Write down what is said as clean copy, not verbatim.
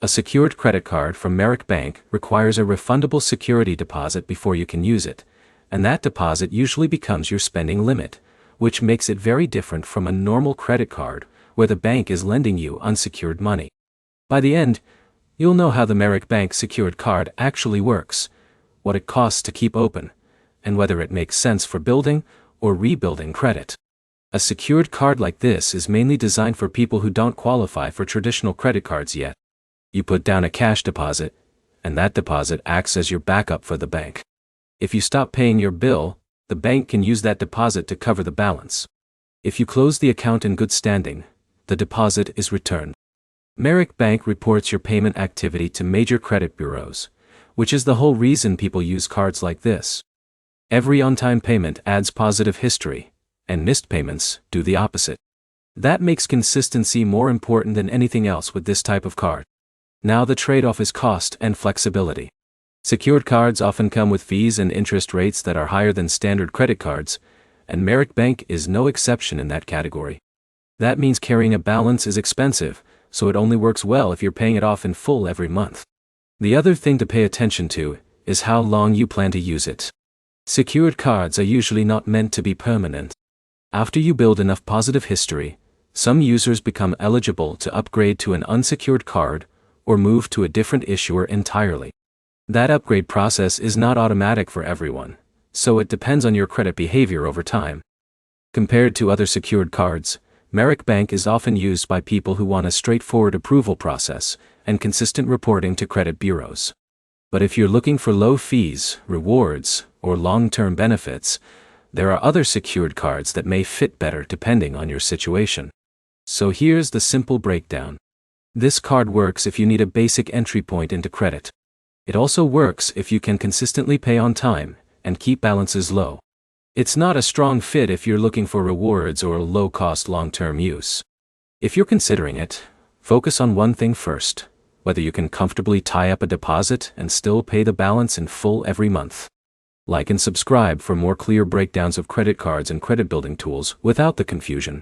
A secured credit card from Merrick Bank requires a refundable security deposit before you can use it, and that deposit usually becomes your spending limit, which makes it very different from a normal credit card where the bank is lending you unsecured money. By the end, you'll know how the Merrick Bank secured card actually works, what it costs to keep open, and whether it makes sense for building or rebuilding credit. A secured card like this is mainly designed for people who don't qualify for traditional credit cards yet. You put down a cash deposit, and that deposit acts as your backup for the bank. If you stop paying your bill, the bank can use that deposit to cover the balance. If you close the account in good standing, the deposit is returned. Merrick Bank reports your payment activity to major credit bureaus, which is the whole reason people use cards like this. Every on-time payment adds positive history, and missed payments do the opposite. That makes consistency more important than anything else with this type of card. Now the trade-off is cost and flexibility. Secured cards often come with fees and interest rates that are higher than standard credit cards, and Merrick Bank is no exception in that category. That means carrying a balance is expensive, so it only works well if you're paying it off in full every month. The other thing to pay attention to is how long you plan to use it. Secured cards are usually not meant to be permanent. After you build enough positive history, some users become eligible to upgrade to an unsecured card or move to a different issuer entirely. That upgrade process is not automatic for everyone, so it depends on your credit behavior over time. Compared to other secured cards, Merrick Bank is often used by people who want a straightforward approval process and consistent reporting to credit bureaus. But if you're looking for low fees, rewards, or long-term benefits, there are other secured cards that may fit better depending on your situation. So here's the simple breakdown. This card works if you need a basic entry point into credit. It also works if you can consistently pay on time and keep balances low. It's not a strong fit if you're looking for rewards or low-cost long-term use. If you're considering it, focus on one thing first: whether you can comfortably tie up a deposit and still pay the balance in full every month. Like and subscribe for more clear breakdowns of credit cards and credit building tools without the confusion.